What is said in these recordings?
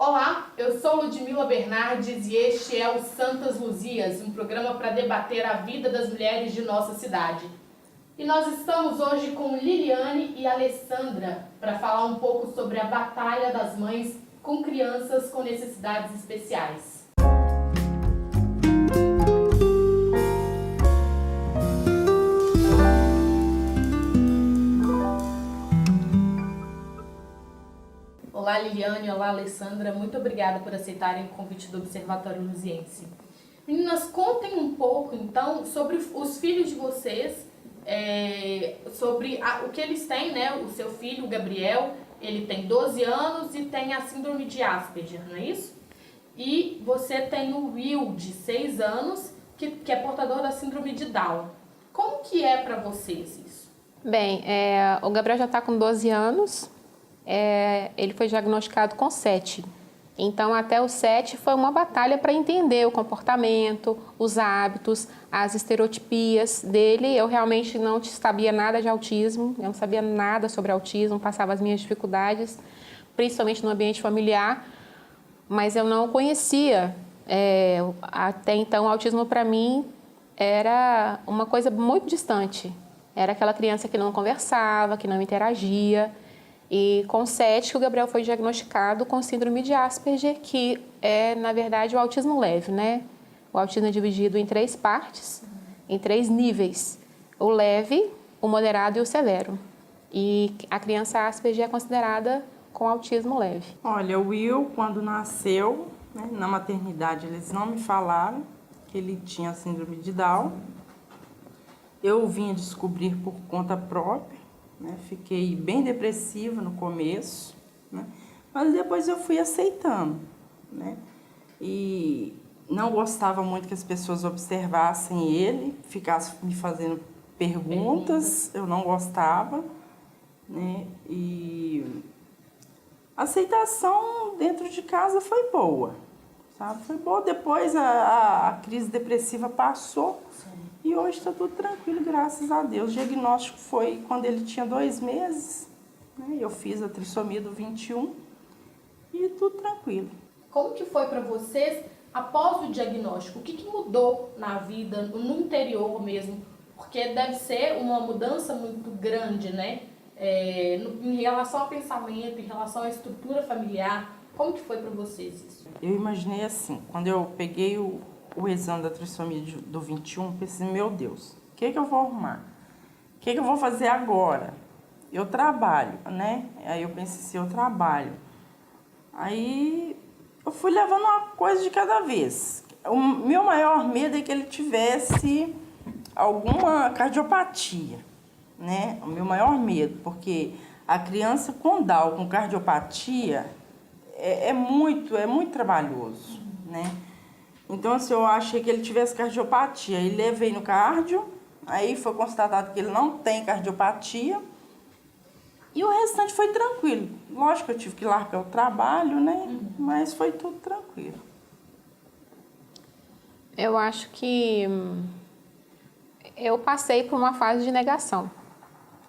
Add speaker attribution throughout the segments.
Speaker 1: Olá, eu sou Ludmila Bernardes e este é o Santas Luzias, um programa para debater a vida das mulheres de nossa cidade. E nós estamos hoje com Liliane e Alessandra para falar um pouco sobre a Batalha das Mães com crianças com necessidades especiais. Olá Liliane, olá Alessandra, muito obrigada por aceitarem o convite do Observatório Luziense. Meninas, contem um pouco então sobre os filhos de vocês, sobre o que eles têm, né? O seu filho, o Gabriel, ele tem 12 anos e tem a síndrome de Asperger, não é isso? E você tem o Will, de 6 anos, que é portador da síndrome de Down. Como que é para vocês isso?
Speaker 2: Bem, o Gabriel já está com 12 anos. Ele foi diagnosticado com 7. Então, até os 7 foi uma batalha para entender o comportamento, os hábitos, as estereotipias dele. Eu realmente não sabia nada de autismo, eu não sabia nada sobre autismo, passava as minhas dificuldades, principalmente no ambiente familiar, mas eu não conhecia. Até então, o autismo para mim era uma coisa muito distante. Era aquela criança que não conversava, que não interagia. E com 7 que o Gabriel foi diagnosticado com síndrome de Asperger, que é, na verdade, o autismo leve, né? O autismo é dividido em 3 partes, em 3 níveis. O leve, o moderado e o severo. E a criança Asperger é considerada com autismo leve.
Speaker 3: Olha, o Will, quando nasceu, né, na maternidade, eles não me falaram que ele tinha síndrome de Down. Eu vim descobrir por conta própria. Fiquei bem depressiva no começo, né? Mas depois eu fui aceitando, né? E não gostava muito que as pessoas observassem ele, ficassem me fazendo perguntas, eu não gostava, né? E a aceitação dentro de casa foi boa, sabe? Foi boa, depois a crise depressiva passou. E hoje está tudo tranquilo, graças a Deus. O diagnóstico foi quando ele tinha 2 meses, né? Eu fiz a trissomia do 21 e tudo tranquilo.
Speaker 1: Como que foi para vocês após o diagnóstico? O que mudou na vida, no interior mesmo? Porque deve ser uma mudança muito grande, né? Em relação ao pensamento, em relação à estrutura familiar. Como que foi para vocês isso?
Speaker 3: Eu imaginei assim, quando eu peguei o exame da trissomia do 21, pensei, meu Deus, o que eu vou arrumar? O que eu vou fazer agora? Eu trabalho, né? Aí eu pensei assim, eu trabalho. Aí eu fui levando uma coisa de cada vez. O meu maior medo é que ele tivesse alguma cardiopatia, né? O meu maior medo, porque a criança com Down, com cardiopatia, é muito trabalhoso, né? Então, assim, eu achei que ele tivesse cardiopatia. Aí levei no cardio, aí foi constatado que ele não tem cardiopatia. E o restante foi tranquilo. Lógico que eu tive que largar o trabalho, né? Mas foi tudo tranquilo.
Speaker 2: Eu acho que eu passei por uma fase de negação.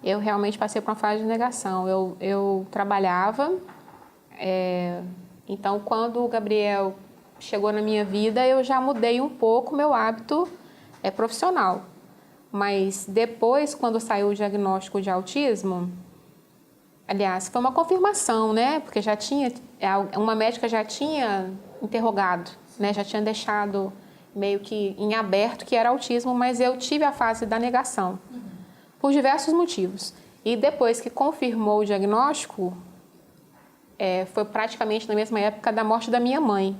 Speaker 2: Eu realmente passei por uma fase de negação. Eu trabalhava, então quando o Gabriel chegou na minha vida, eu já mudei um pouco o meu hábito profissional. Mas depois, quando saiu o diagnóstico de autismo, aliás, foi uma confirmação, né? Porque já tinha, uma médica já tinha interrogado, né? Já tinha deixado meio que em aberto que era autismo, mas eu tive a fase da negação, por diversos motivos. E depois que confirmou o diagnóstico, foi praticamente na mesma época da morte da minha mãe.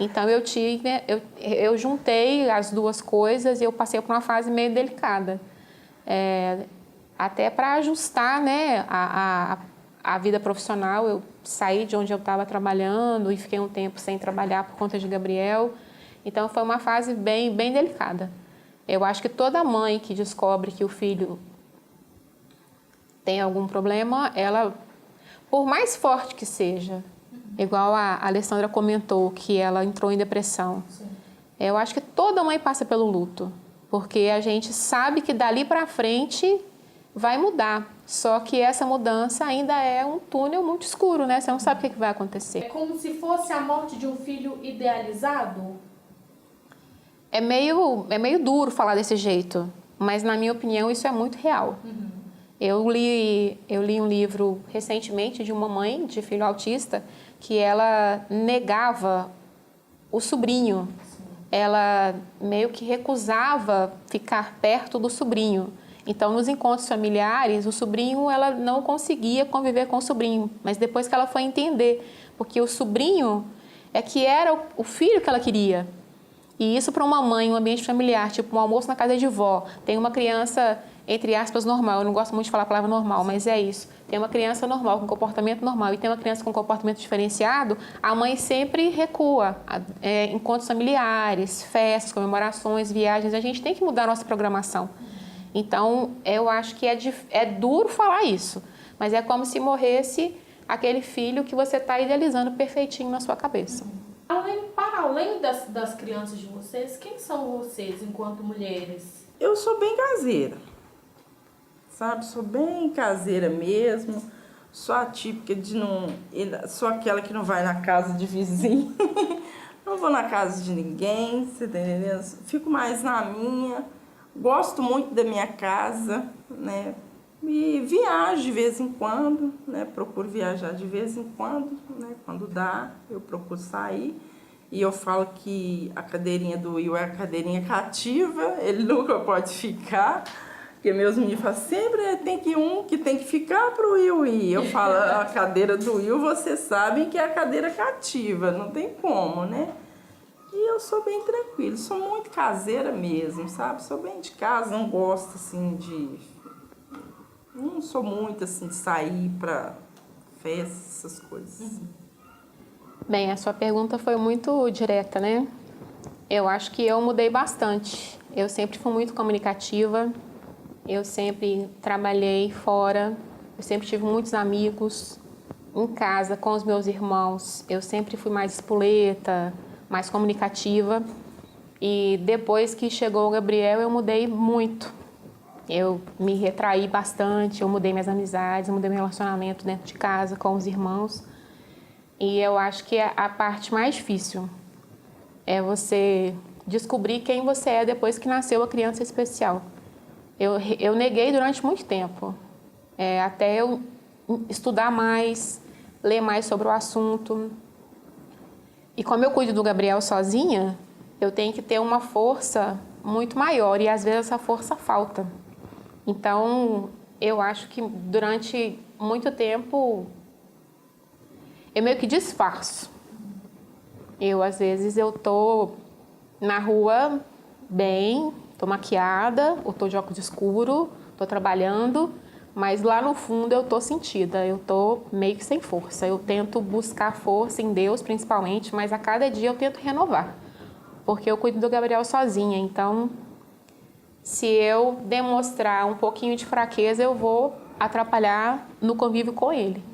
Speaker 2: Então, eu juntei as duas coisas e eu passei por uma fase meio delicada. Até para ajustar, né, a vida profissional, eu saí de onde eu estava trabalhando e fiquei um tempo sem trabalhar por conta de Gabriel. Então, foi uma fase bem delicada. Eu acho que toda mãe que descobre que o filho tem algum problema, ela, por mais forte que seja, igual a Alessandra comentou, que ela entrou em depressão. Sim. Eu acho que toda mãe passa pelo luto, porque a gente sabe que dali para frente vai mudar. Só que essa mudança ainda é um túnel muito escuro, né? Você não sabe o que vai
Speaker 1: É
Speaker 2: acontecer.
Speaker 1: como se fosse a morte de um filho idealizado?
Speaker 2: É meio duro falar desse jeito, mas na minha opinião isso é muito real. Eu li um livro recentemente de uma mãe de filho autista que ela negava o sobrinho. Ela meio que recusava ficar perto do sobrinho. Então, nos encontros familiares, o sobrinho, ela não conseguia conviver com o sobrinho. Mas depois que ela foi entender, porque o sobrinho é que era o filho que ela queria. E isso para uma mãe, um ambiente familiar, tipo um almoço na casa de vó, tem uma criança, entre aspas, normal. Eu não gosto muito de falar a palavra normal, mas é isso. Tem uma criança normal, com comportamento normal, e tem uma criança com comportamento diferenciado, a mãe sempre recua. Encontros familiares, festas, comemorações, viagens, a gente tem que mudar a nossa programação. Então, eu acho que é duro falar isso, mas é como se morresse aquele filho que você está idealizando perfeitinho na sua cabeça.
Speaker 1: Para além das crianças de vocês, quem são vocês enquanto mulheres?
Speaker 3: Eu sou bem caseira, sabe? Sou bem caseira mesmo. Sou a típica de não... Sou aquela que não vai na casa de vizinho. Não vou na casa de ninguém, você tá entendendo? Fico mais na minha. Gosto muito da minha casa, né? E viajo de vez em quando, né? Procuro viajar de vez em quando, né? Quando dá, eu procuro sair. E eu falo que a cadeirinha do Will é a cadeirinha cativa, ele nunca pode ficar. Porque meus meninos falam, sempre tem que ficar para o Will ir. Eu falo, a cadeira do Will, vocês sabem que é a cadeira cativa, não tem como, né? E eu sou bem tranquila, sou muito caseira mesmo, sabe? Sou bem de casa, não gosto assim de... Não sou muito assim de sair para festas, essas coisas.
Speaker 2: Bem, a sua pergunta foi muito direta, né? Eu acho que eu mudei bastante. Eu sempre fui muito comunicativa, eu sempre trabalhei fora, eu sempre tive muitos amigos em casa com os meus irmãos. Eu sempre fui mais espoleta, mais comunicativa. E depois que chegou o Gabriel, eu mudei muito. Eu me retraí bastante, eu mudei minhas amizades, eu mudei meu relacionamento dentro de casa com os irmãos. E eu acho que a parte mais difícil é você descobrir quem você é depois que nasceu a criança especial. Eu neguei durante muito tempo, até eu estudar mais, ler mais sobre o assunto. E como eu cuido do Gabriel sozinha, eu tenho que ter uma força muito maior e às vezes essa força falta. Então, eu acho que durante muito tempo eu meio que disfarço. Às vezes, eu tô na rua bem, tô maquiada, ou tô de óculos escuro, tô trabalhando, mas lá no fundo eu tô sentida, eu tô meio que sem força. Eu tento buscar força em Deus, principalmente, mas a cada dia eu tento renovar, porque eu cuido do Gabriel sozinha. Então, se eu demonstrar um pouquinho de fraqueza, eu vou atrapalhar no convívio com ele.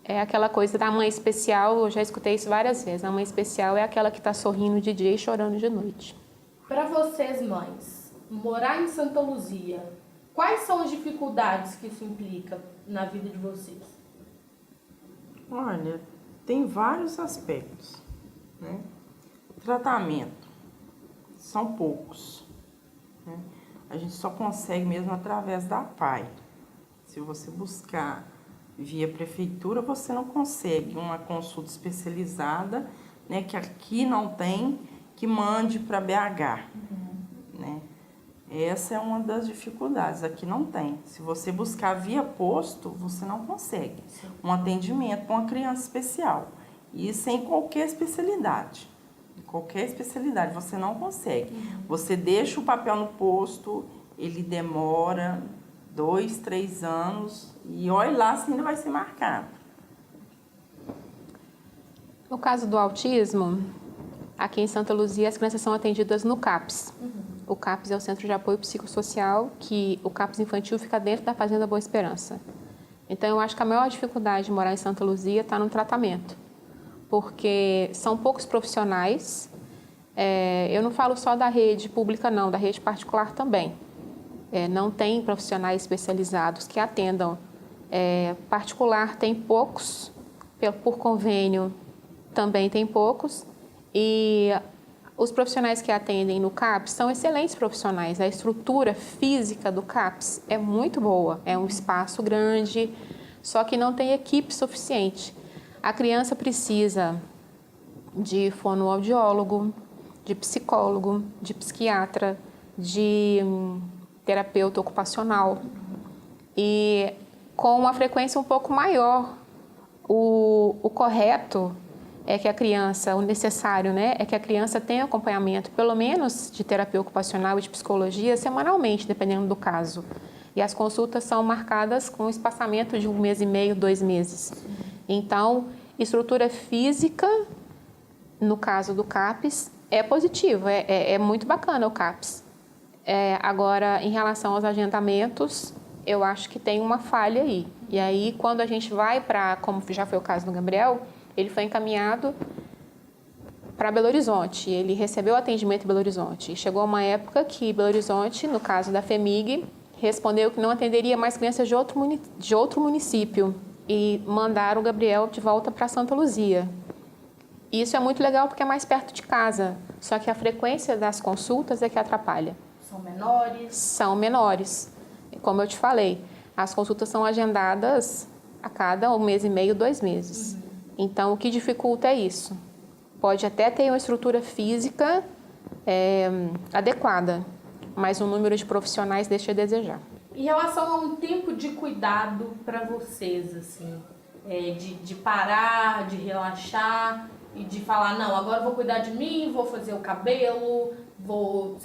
Speaker 2: É aquela coisa da mãe especial, eu já escutei isso várias vezes. A mãe especial é aquela que está sorrindo de dia e chorando de noite.
Speaker 1: Para vocês, mães, morar em Santa Luzia, quais são as dificuldades que isso implica na vida de vocês?
Speaker 3: Olha, tem vários aspectos, né? O tratamento são poucos, né? A gente só consegue mesmo através da PAI. Se você buscar via prefeitura, você não consegue uma consulta especializada, né, que aqui não tem, que mande para BH, né? Essa é uma das dificuldades, aqui não tem. Se você buscar via posto, você não consegue um atendimento para uma criança especial. E sem qualquer especialidade. Qualquer especialidade, você não consegue. Você deixa o papel no posto, ele demora 2, 3 anos e olha lá se ainda vai ser marcado.
Speaker 2: No caso do autismo, aqui em Santa Luzia as crianças são atendidas no CAPS. O CAPS é o Centro de Apoio Psicossocial, que o CAPS infantil fica dentro da Fazenda Boa Esperança. Então, eu acho que a maior dificuldade de morar em Santa Luzia está no tratamento, porque são poucos profissionais. Eu não falo só da rede pública, não, da rede particular também. Não tem profissionais especializados que atendam Particular tem poucos, por convênio também tem poucos, e os profissionais que atendem no CAPS são excelentes profissionais. A estrutura física do CAPS é muito boa, é um espaço grande, só que não tem equipe suficiente. A criança precisa de fonoaudiólogo, de psicólogo, de psiquiatra, de terapeuta ocupacional e com uma frequência um pouco maior. O correto é que a criança, o necessário, né, é que a criança tenha acompanhamento, pelo menos de terapia ocupacional e de psicologia, semanalmente, dependendo do caso. E as consultas são marcadas com um espaçamento de 1 mês e meio, 2 meses. Então, estrutura física, no caso do CAPS, é positivo, é muito bacana o CAPS. Agora, em relação aos agendamentos, eu acho que tem uma falha aí. E aí, quando a gente vai para, como já foi o caso do Gabriel, ele foi encaminhado para Belo Horizonte. Ele recebeu atendimento em Belo Horizonte. E chegou uma época que Belo Horizonte, no caso da FEMIG, respondeu que não atenderia mais crianças de outro município e mandaram o Gabriel de volta para Santa Luzia. Isso é muito legal porque é mais perto de casa, só que a frequência das consultas é que atrapalha.
Speaker 1: São menores?
Speaker 2: São menores. Como eu te falei, as consultas são agendadas a cada 1 mês e meio, 2 meses. Então, o que dificulta é isso. Pode até ter uma estrutura física adequada, mas o número de profissionais deixa a desejar.
Speaker 1: Em relação a um tempo de cuidado para vocês, assim, de parar, de relaxar e de falar, não, agora eu vou cuidar de mim, vou fazer o cabelo, vou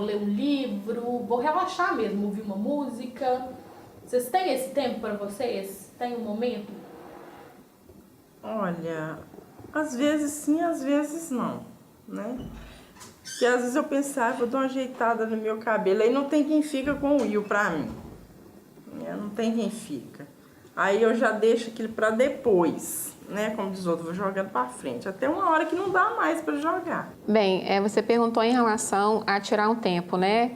Speaker 1: ler um livro, vou relaxar mesmo, ouvir uma música. Vocês têm esse tempo para vocês? Tem um momento?
Speaker 3: Olha, às vezes sim, às vezes não, né? Porque às vezes eu pensava, vou dar uma ajeitada no meu cabelo, aí não tem quem fica com o Will pra mim. Não tem quem fica. Aí eu já deixo aquilo pra depois, né? Como diz o outro, vou jogando pra frente. Até uma hora que não dá mais pra jogar.
Speaker 2: Bem, você perguntou em relação a tirar um tempo, né?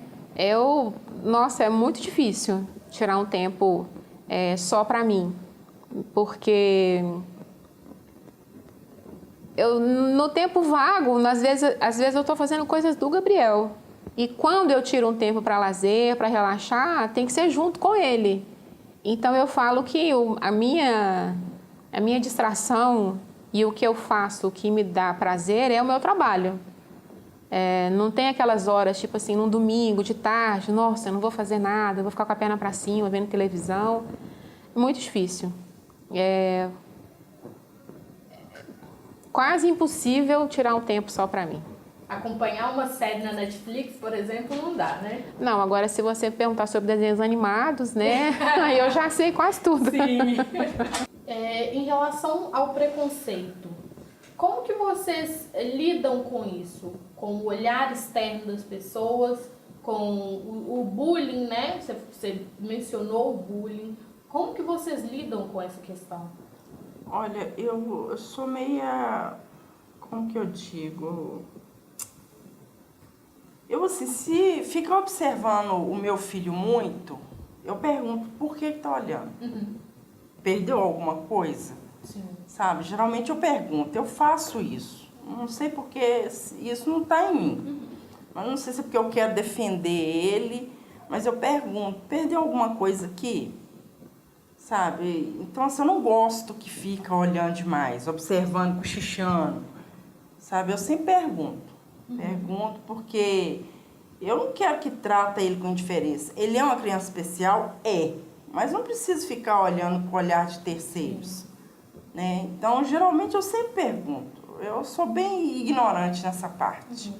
Speaker 2: Nossa, é muito difícil tirar um tempo só pra mim. Porque no tempo vago, às vezes eu estou fazendo coisas do Gabriel. E quando eu tiro um tempo para lazer, para relaxar, tem que ser junto com ele. Então eu falo que a minha distração e o que eu faço, o que me dá prazer é o meu trabalho. Não tem aquelas horas, tipo assim, num domingo, de tarde, nossa, eu não vou fazer nada, eu vou ficar com a perna para cima, vendo televisão. É muito difícil. Quase impossível tirar um tempo só para mim.
Speaker 1: Acompanhar uma série na Netflix, por exemplo, não dá, né?
Speaker 2: Não, agora se você perguntar sobre desenhos animados, né? Aí eu já sei quase tudo.
Speaker 1: Sim. Em relação ao preconceito, como que vocês lidam com isso? Com o olhar externo das pessoas, com o bullying, né? Você mencionou o bullying. Como que vocês lidam com essa questão?
Speaker 3: Olha, eu sou meia... Como que eu digo? Eu, assim, se ficar observando o meu filho muito, eu pergunto, por que tá olhando? Perdeu alguma coisa?
Speaker 1: Sim.
Speaker 3: Sabe? Geralmente eu pergunto, eu faço isso. Não sei porque isso não tá em mim. Mas não sei se é porque eu quero defender ele, mas eu pergunto, perdeu alguma coisa aqui? Sabe? Então, assim, eu não gosto que fica olhando demais, observando, cochichando, sabe? Eu sempre pergunto. Pergunto porque eu não quero que trata ele com indiferença. Ele é uma criança especial? Mas não preciso ficar olhando com o olhar de terceiros, né? Então, geralmente, eu sempre pergunto. Eu sou bem ignorante nessa parte,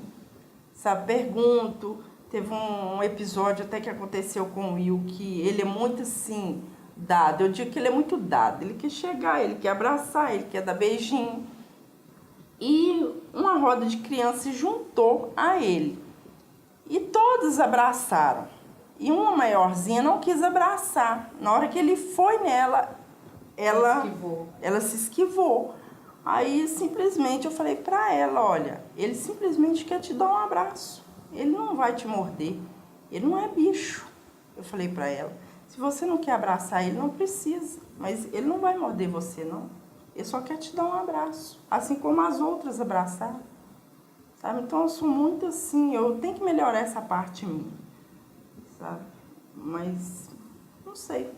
Speaker 3: sabe? Pergunto. Teve um episódio até que aconteceu com o Will, que ele é muito, assim... dado, eu digo que ele é muito dado, ele quer chegar, ele quer abraçar, ele quer dar beijinho. E uma roda de crianças se juntou a ele. E todas abraçaram. E uma maiorzinha não quis abraçar. Na hora que ele foi nela, ela se esquivou. Aí simplesmente eu falei pra ela, olha, ele simplesmente quer te dar um abraço. Ele não vai te morder. Ele não é bicho. Eu falei pra ela. Se você não quer abraçar ele, não precisa. Mas ele não vai morder você, não. Ele só quer te dar um abraço. Assim como as outras abraçaram. Sabe? Então, eu sou muito assim. Eu tenho que melhorar essa parte minha. Sabe? Mas, não sei.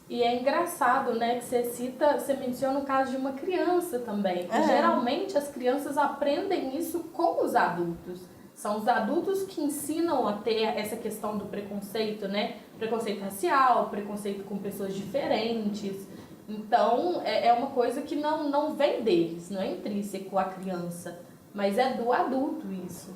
Speaker 1: E é engraçado, né, que você menciona o caso de uma criança também. E geralmente as crianças aprendem isso com os adultos. São os adultos que ensinam a ter essa questão do preconceito, né? Preconceito racial, preconceito com pessoas diferentes. Então, é uma coisa que não vem deles, não é intrínseco à criança, mas é do adulto isso.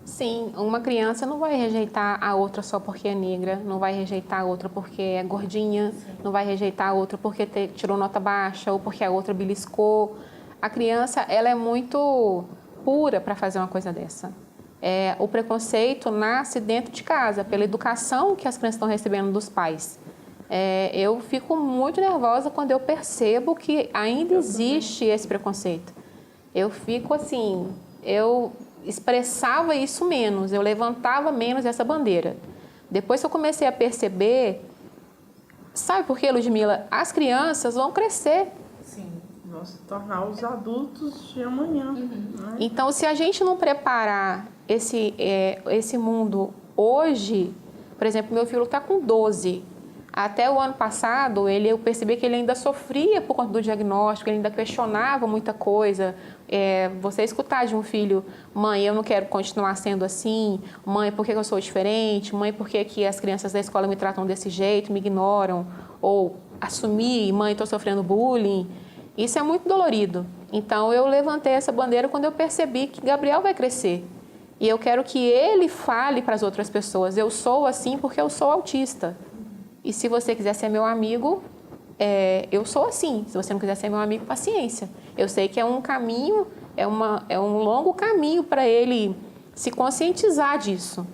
Speaker 2: Sim, uma criança não vai rejeitar a outra só porque é negra, não vai rejeitar a outra porque é gordinha, sim, não vai rejeitar a outra porque tirou nota baixa ou porque a outra beliscou. A criança, ela é muito pura para fazer uma coisa dessa. O preconceito nasce dentro de casa, pela educação que as crianças estão recebendo dos pais. Eu fico muito nervosa quando eu percebo que ainda existe esse preconceito. Eu fico assim, eu expressava isso menos, eu levantava menos essa bandeira. Depois que eu comecei a perceber, sabe por quê, Ludmila? As crianças vão crescer.
Speaker 3: Sim, vão se tornar os adultos de amanhã. Né?
Speaker 2: Então, se a gente não preparar esse mundo hoje, por exemplo, meu filho está com 12. Até o ano passado, eu percebi que ele ainda sofria por conta do diagnóstico, ele ainda questionava muita coisa. Você escutar de um filho, mãe, eu não quero continuar sendo assim, mãe, por que eu sou diferente, mãe, por que as crianças da escola me tratam desse jeito, me ignoram, ou assumir, mãe, estou sofrendo bullying, isso é muito dolorido. Então, eu levantei essa bandeira quando eu percebi que Gabriel vai crescer. E eu quero que ele fale para as outras pessoas, eu sou assim porque eu sou autista. E se você quiser ser meu amigo, eu sou assim. Se você não quiser ser meu amigo, paciência. Eu sei que é um caminho, é um longo caminho para ele se conscientizar disso.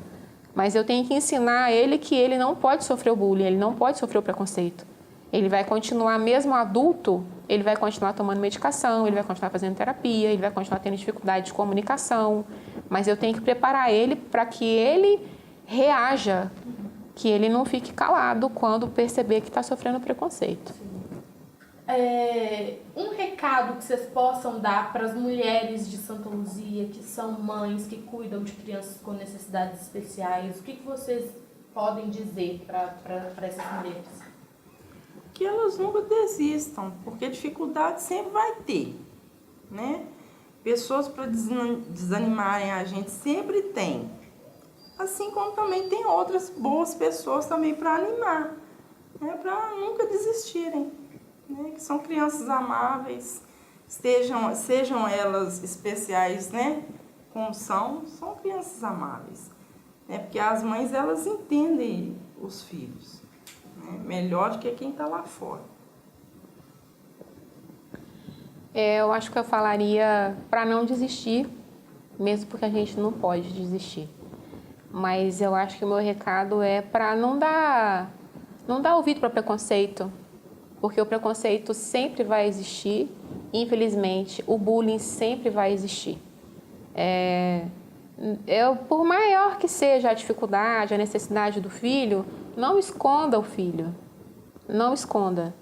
Speaker 2: Mas eu tenho que ensinar a ele que ele não pode sofrer o bullying, ele não pode sofrer o preconceito. Ele vai continuar, mesmo adulto, ele vai continuar tomando medicação, ele vai continuar fazendo terapia, ele vai continuar tendo dificuldade de comunicação. Mas eu tenho que preparar ele para que ele reaja, que ele não fique calado quando perceber que está sofrendo preconceito.
Speaker 1: Um recado que vocês possam dar para as mulheres de Santa Luzia, que são mães, que cuidam de crianças com necessidades especiais, o que vocês podem dizer para essas mulheres?
Speaker 3: Que elas nunca desistam, porque dificuldade sempre vai ter, né? Pessoas para desanimarem a gente sempre tem. Assim como também tem outras boas pessoas também para animar, né? Para nunca desistirem, né? Que são crianças amáveis, sejam elas especiais, né? Como são crianças amáveis, né? Porque as mães, elas entendem os filhos, né? Melhor do que quem está lá fora.
Speaker 2: Eu acho que eu falaria para não desistir, mesmo porque a gente não pode desistir. Mas eu acho que o meu recado é para não dar ouvido para preconceito, porque o preconceito sempre vai existir, infelizmente, o bullying sempre vai existir. Por maior que seja a dificuldade, a necessidade do filho, não esconda o filho, não esconda.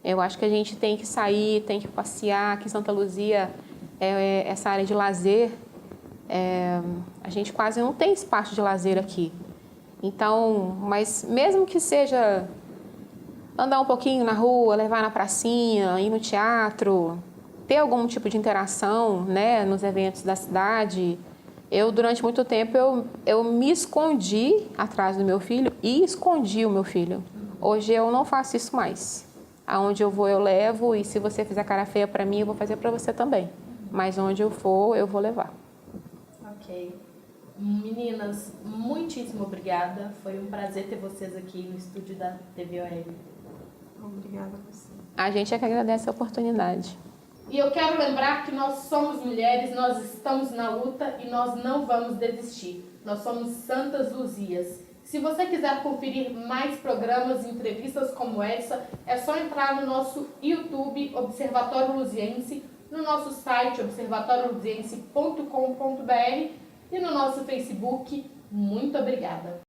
Speaker 2: Eu acho que a gente tem que sair, tem que passear. Aqui em Santa Luzia, essa área de lazer, a gente quase não tem espaço de lazer aqui. Então, mas mesmo que seja andar um pouquinho na rua, levar na pracinha, ir no teatro, ter algum tipo de interação, né, nos eventos da cidade. Durante muito tempo, eu me escondi atrás do meu filho e escondi o meu filho. Hoje eu não faço isso mais. Aonde eu vou, eu levo, e se você fizer cara feia para mim, eu vou fazer para você também. Mas onde eu for, eu vou levar.
Speaker 1: Ok. Meninas, muitíssimo obrigada. Foi um prazer ter vocês aqui no estúdio da TVOL.
Speaker 3: Obrigada a você.
Speaker 2: A gente é que agradece a oportunidade.
Speaker 1: E eu quero lembrar que nós somos mulheres, nós estamos na luta e nós não vamos desistir. Nós somos Santas Luzias. Se você quiser conferir mais programas e entrevistas como essa, é só entrar no nosso YouTube, Observatório Luziense, no nosso site, observatorioluziense.com.br, e no nosso Facebook. Muito obrigada!